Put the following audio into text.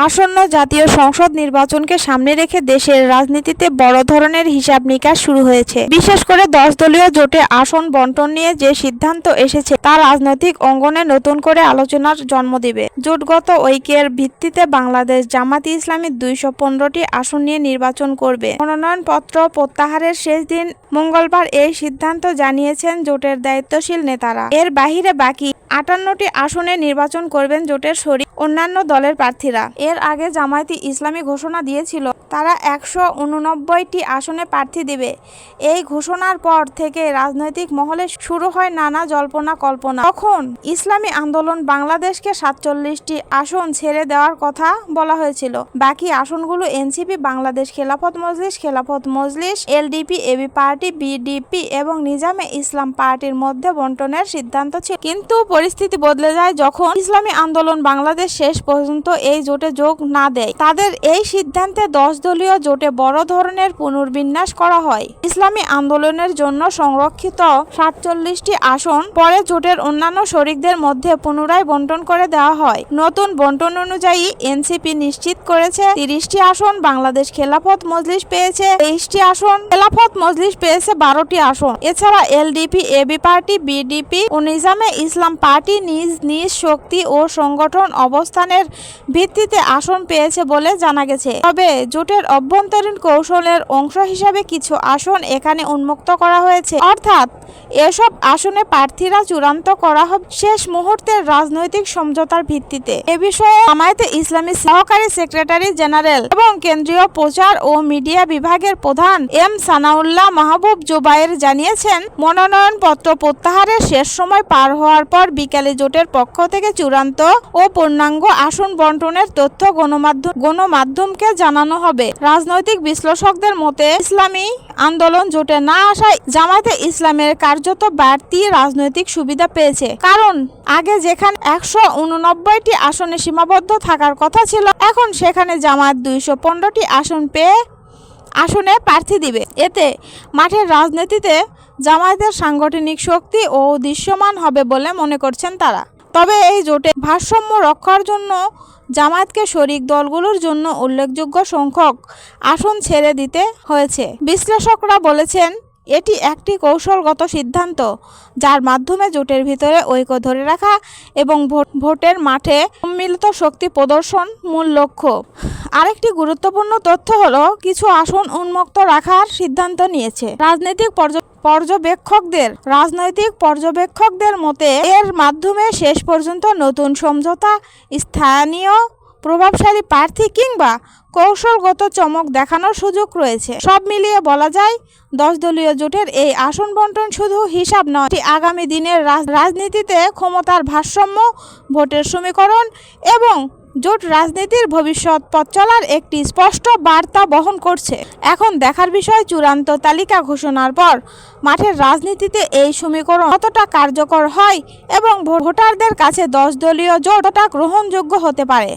আসন্ন জাতীয় সংসদ নির্বাচনকে সামনে রেখে দেশের রাজনীতিতে বড় ধরনের হিসাব নিকাশ শুরু হয়েছে। বিশেষ করে 10 দলীয় জোটে আসন বণ্টন নিয়ে যে সিদ্ধান্ত এসেছে তা রাজনৈতিক অঙ্গনে নতুন করে আলোচনার জন্ম দিবে। জোটগত ঐক্যের ভিত্তিতে বাংলাদেশ জামায়াতে ইসলামী 215টি আসন নিয়ে নির্বাচন করবে। মনোনয়নপত্র প্রত্যাহারের শেষ দিন মঙ্গলবার এই সিদ্ধান্ত জানিয়েছেন জোটের দায়িত্বশীল নেতারা। এর বাহিরে বাকি 58টি আসনে নির্বাচন করবেন জোটের শরিক অন্যান্য দলের প্রার্থীরা। এর আগে জামায়াতে ইসলামী ঘোষণা দিয়েছিল তারা 189টি আসনে প্রার্থী দেবে। এই ঘোষণার পর থেকে রাজনৈতিক মহলে শুরু হয় নানা জল্পনা কল্পনা। তখন ইসলামী আন্দোলন বাংলাদেশকে 47টি আসন ছেড়ে দেওয়ার কথা বলা হয়েছিল। বাকি আসনগুলো NCP, Bangladesh Khelafat Majlis, LDP, AB party, BDP এবং নিজামে ইসলাম পার্টির মধ্যে বণ্টনের সিদ্ধান্ত ছিল। কিন্তু পরিস্থিতি বদলে যায় যখন ইসলামী আন্দোলন বাংলাদেশ শেষ পর্যন্ত এই জোটে যোগ না দেয়। তাদের এই সিদ্ধান্তে 10 দলীয় জোটে বড় ধরনের পুনর্বিন্যাস করা হয়। ইসলামী আন্দোলনের জন্য সংরক্ষিত 47টি আসন পরে জোটের অন্যান্য শরিকদের মধ্যে পুনরায় বণ্টন করে দেওয়া হয়। নতুন বণ্টন অনুযায়ী এনসিপি নিশ্চিত করেছে 30টি আসন, বাংলাদেশ খেলাফত মজলিস পেয়েছে 23টি আসন, খেলাফত মজলিস পেয়েছে 12টি আসন। এছাড়া এলডিপি, এবি পার্টি, বিডিপি ও নিজামে ইসলাম পার্টি নিজ নিজ শক্তি ও সংগঠন অবস্থানের ভিত্তিতে আসন পেয়েছে বলে জানা গেছে। তবে জোটের অভ্যন্তরীণ কৌশলের অংশ হিসাবে কিছু আসন এখানে উন্মুক্ত করা হয়েছে, অর্থাৎ এসব আসনে প্রার্থীরা চূড়ান্ত করা হবে শেষ মুহূর্তের রাজনৈতিক সমঝোতার ভিত্তিতে। এ বিষয়ে জামায়াতে ইসলামী সহকারী সেক্রেটারি জেনারেল এবং কেন্দ্রীয় প্রচার ও মিডিয়া বিভাগের প্রধান এম সানাউল্লাহ মাহবুব জুবায়ের জানিয়েছেন, মনোনয়নপত্র প্রত্যাহারের শেষ সময় পার হওয়ার পর বিকেলে জোটের পক্ষ থেকে চূড়ান্ত ও পূর্ণাঙ্গ আসন বণ্টনের তথ্য গণমাধ্যমকে জানানো হবে। রাজনৈতিক বিশ্লেষকদের মতে ইসলামী আন্দোলন জোটে না আসায় জামায়াতে ইসলামের কার্যত বাড়তি রাজনৈতিক সুবিধা পেয়েছে। কারণ আগে যেখানে 189টি আসনে সীমাবদ্ধ থাকার কথা ছিল, এখন সেখানে জামায়াত 215টি আসনে প্রার্থী দিবে। এতে মাঠের রাজনীতিতে জামায়াতের সাংগঠনিক শক্তি ও দৃশ্যমান হবে বলে মনে করছেন তারা। তবে এই জোটে ভারসাম্য রক্ষার জন্য জামায়াতকে শরিক দলগুলোর জন্য উল্লেখযোগ্য সংখ্যক আসন ছেড়ে দিতে হয়েছে। বিশ্লেষকরা বলেছেন, এটি একটি কৌশলগত সিদ্ধান্ত যার মাধ্যমে জোটের ভিতরে ঐক্য ধরে রাখা এবং ভোটের মাঠে সম্মিলিত শক্তি প্রদর্শন মূল লক্ষ্য। আরেকটি গুরুত্বপূর্ণ তথ্য হলো কিছু আসন উন্মুক্ত রাখার সিদ্ধান্ত নিয়েছে রাজনৈতিক পর্যবেক্ষকদের মতে। এর মাধ্যমে শেষ পর্যন্ত নতুন সমঝোতা, স্থানীয় প্রভাবশালী প্রার্থী কিংবা কৌশলগত চমক দেখানোর সুযোগ রয়েছে। সব মিলিয়ে বলা যায় 10 দলীয় জোটের এই আসন বণ্টন শুধু হিসাব নয়, এটি আগামী দিনের রাজনীতিতে ক্ষমতার ভারসাম্য, ভোটের সমীকরণ এবং জোট রাজনীতির ভবিষ্যৎ পথ চলার একটি স্পষ্ট বার্তা বহন করছে। এখন দেখার বিষয় চূড়ান্ত তালিকা ঘোষণার পর মাঠের রাজনীতিতে এই সমীকরণ কতটা কার্যকর হয় এবং ভোটারদের কাছে 10 দলীয় জোট কতটা গ্রহণযোগ্য হতে পারে।